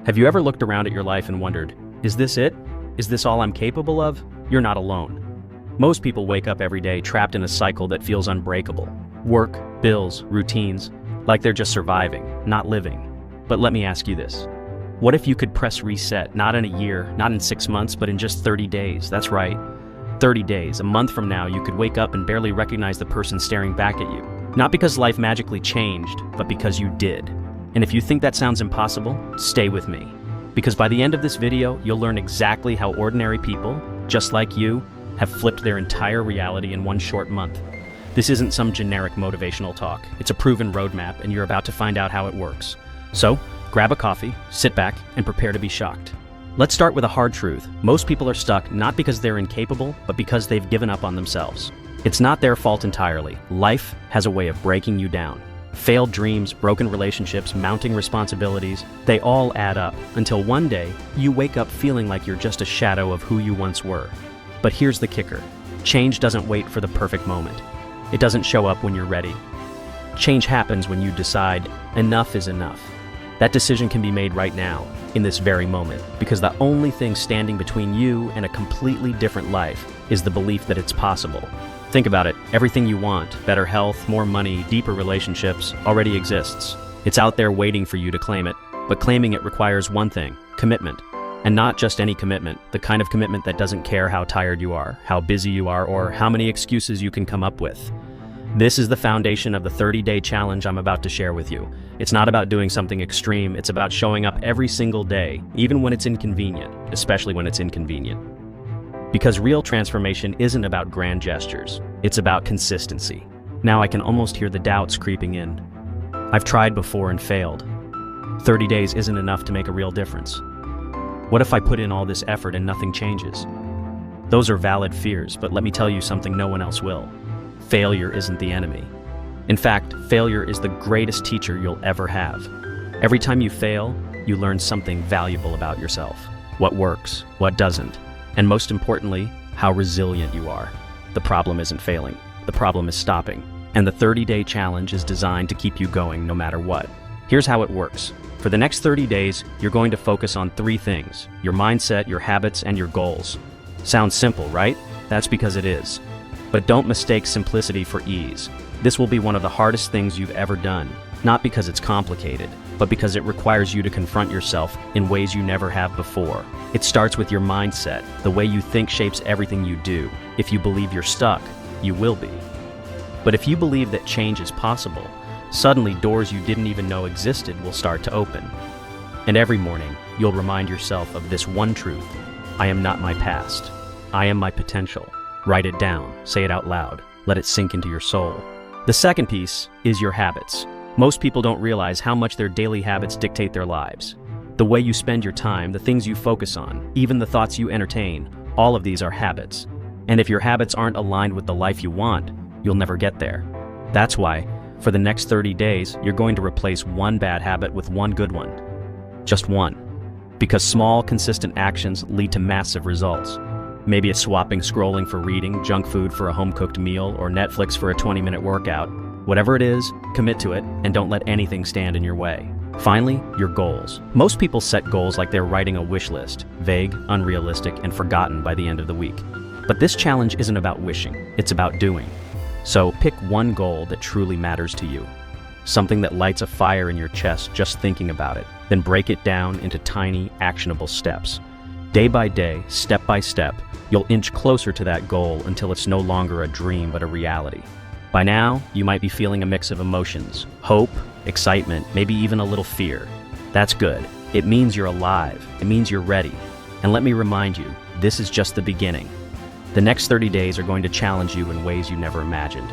Have you ever looked around at your life and wondered, is this it? Is this all I'm capable of? You're not alone. Most people wake up every day trapped in a cycle that feels unbreakable. Work, bills, routines, like they're just surviving, not living. But let me ask you this. What if you could press reset, not in a year, not in 6 months, but in just 30 days? That's right, 30 days. A month from now, you could wake up and barely recognize the person staring back at you. Not because life magically changed, but because you did. And if you think that sounds impossible, stay with me. Because by the end of this video, you'll learn exactly how ordinary people, just like you, have flipped their entire reality in one short month. This isn't some generic motivational talk. It's a proven roadmap, and you're about to find out how it works. So, grab a coffee, sit back, and prepare to be shocked. Let's start with a hard truth. Most people are stuck not because they're incapable, but because they've given up on themselves. It's not their fault entirely. Life has a way of breaking you down. Failed dreams, broken relationships, mounting responsibilities, they all add up until one day you wake up feeling like you're just a shadow of who you once were. But here's the kicker. Change doesn't wait for the perfect moment. It doesn't show up when you're ready. Change happens when you decide enough is enough. That decision can be made right now, in this very moment, because the only thing standing between you and a completely different life is the belief that it's possible. Think about it. Everything you want, better health, more money, deeper relationships, already exists. It's out there waiting for you to claim it. But claiming it requires one thing, commitment. And not just any commitment, the kind of commitment that doesn't care how tired you are, how busy you are, or how many excuses you can come up with. This is the foundation of the 30-day challenge I'm about to share with you. It's not about doing something extreme, it's about showing up every single day, even when it's inconvenient, especially when it's inconvenient. Because real transformation isn't about grand gestures, it's about consistency. Now I can almost hear the doubts creeping in. I've tried before and failed. 30 days isn't enough to make a real difference. What if I put in all this effort and nothing changes? Those are valid fears, but let me tell you something no one else will. Failure isn't the enemy. In fact, failure is the greatest teacher you'll ever have. Every time you fail, you learn something valuable about yourself. What works, what doesn't, and most importantly, how resilient you are. The problem isn't failing. The problem is stopping. And the 30-day challenge is designed to keep you going no matter what. Here's how it works. For the next 30 days, you're going to focus on 3 things: your mindset, your habits, and your goals. Sounds simple, right? That's because it is. But don't mistake simplicity for ease. This will be one of the hardest things you've ever done, not because it's complicated, but because it requires you to confront yourself in ways you never have before. It starts with your mindset. The way you think shapes everything you do. If you believe you're stuck, you will be. But if you believe that change is possible, suddenly doors you didn't even know existed will start to open. And every morning, you'll remind yourself of this one truth: I am not my past. I am my potential. Write it down, say it out loud, let it sink into your soul. The second piece is your habits. Most people don't realize how much their daily habits dictate their lives. The way you spend your time, the things you focus on, even the thoughts you entertain, all of these are habits. And if your habits aren't aligned with the life you want, you'll never get there. That's why, for the next 30 days, you're going to replace one bad habit with one good one. Just one. Because small, consistent actions lead to massive results. Maybe it's swapping scrolling for reading, junk food for a home-cooked meal, or Netflix for a 20-minute workout. Whatever it is, commit to it, and don't let anything stand in your way. Finally, your goals. Most people set goals like they're writing a wish list, vague, unrealistic, and forgotten by the end of the week. But this challenge isn't about wishing, it's about doing. So pick one goal that truly matters to you. Something that lights a fire in your chest just thinking about it. Then break it down into tiny, actionable steps. Day by day, step by step, you'll inch closer to that goal until it's no longer a dream but a reality. By now, you might be feeling a mix of emotions: hope, excitement, maybe even a little fear. That's good. It means you're alive. It means you're ready. And let me remind you, this is just the beginning. The next 30 days are going to challenge you in ways you never imagined.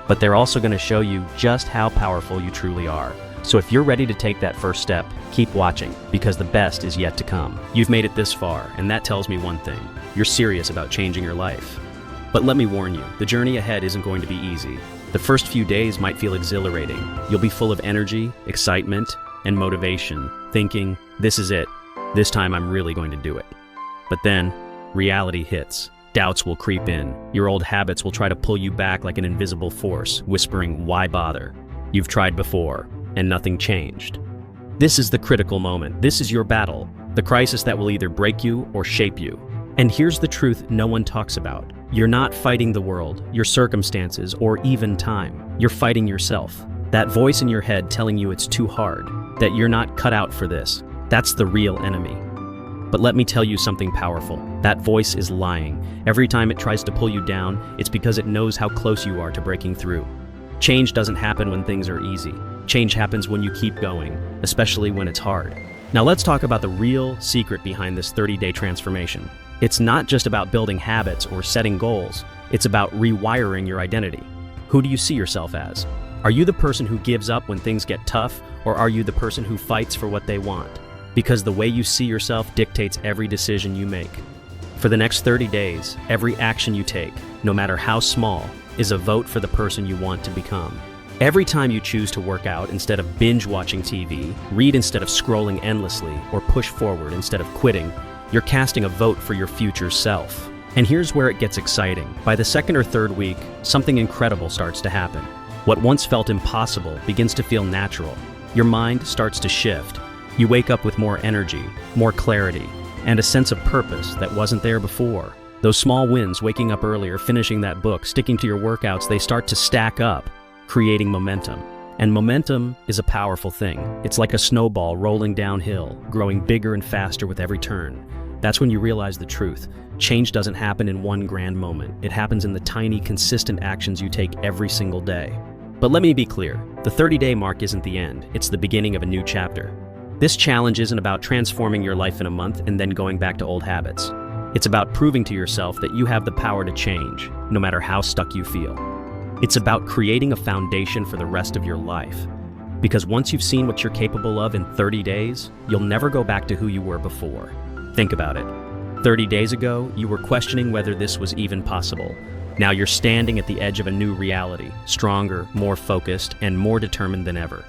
But they're also going to show you just how powerful you truly are. So if you're ready to take that first step, keep watching, because the best is yet to come. You've made it this far, and that tells me one thing: you're serious about changing your life. But let me warn you, the journey ahead isn't going to be easy. The first few days might feel exhilarating. You'll be full of energy, excitement, and motivation, thinking, this is it. This time I'm really going to do it. But then, reality hits. Doubts will creep in. Your old habits will try to pull you back like an invisible force, whispering, why bother? You've tried before, and nothing changed. This is the critical moment. This is your battle, the crisis that will either break you or shape you. And here's the truth no one talks about. You're not fighting the world, your circumstances, or even time. You're fighting yourself. That voice in your head telling you it's too hard, that you're not cut out for this. That's the real enemy. But let me tell you something powerful. That voice is lying. Every time it tries to pull you down, it's because it knows how close you are to breaking through. Change doesn't happen when things are easy. Change happens when you keep going, especially when it's hard. Now let's talk about the real secret behind this 30-day transformation. It's not just about building habits or setting goals. It's about rewiring your identity. Who do you see yourself as? Are you the person who gives up when things get tough, or are you the person who fights for what they want? Because the way you see yourself dictates every decision you make. For the next 30 days, every action you take, no matter how small, is a vote for the person you want to become. Every time you choose to work out instead of binge-watching TV, read instead of scrolling endlessly, or push forward instead of quitting, you're casting a vote for your future self. And here's where it gets exciting. By the second or third week, something incredible starts to happen. What once felt impossible begins to feel natural. Your mind starts to shift. You wake up with more energy, more clarity, and a sense of purpose that wasn't there before. Those small wins, waking up earlier, finishing that book, sticking to your workouts, they start to stack up, creating momentum. And momentum is a powerful thing. It's like a snowball rolling downhill, growing bigger and faster with every turn. That's when you realize the truth. Change doesn't happen in one grand moment. It happens in the tiny, consistent actions you take every single day. But let me be clear, the 30-day mark isn't the end. It's the beginning of a new chapter. This challenge isn't about transforming your life in a month and then going back to old habits. It's about proving to yourself that you have the power to change, no matter how stuck you feel. It's about creating a foundation for the rest of your life. Because once you've seen what you're capable of in 30 days, you'll never go back to who you were before. Think about it. 30 days ago, you were questioning whether this was even possible. Now you're standing at the edge of a new reality, stronger, more focused, and more determined than ever.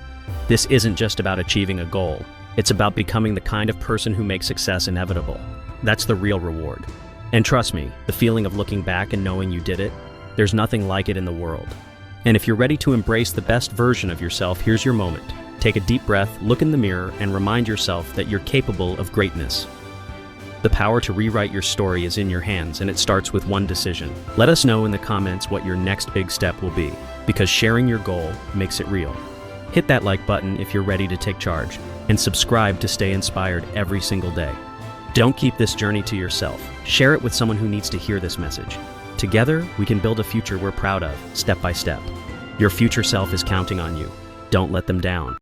This isn't just about achieving a goal. It's about becoming the kind of person who makes success inevitable. That's the real reward. And trust me, the feeling of looking back and knowing you did it, there's nothing like it in the world. And if you're ready to embrace the best version of yourself, here's your moment. Take a deep breath, look in the mirror, and remind yourself that you're capable of greatness. The power to rewrite your story is in your hands, and it starts with one decision. Let us know in the comments what your next big step will be, because sharing your goal makes it real. Hit that like button if you're ready to take charge, and subscribe to stay inspired every single day. Don't keep this journey to yourself. Share it with someone who needs to hear this message. Together, we can build a future we're proud of, step by step. Your future self is counting on you. Don't let them down.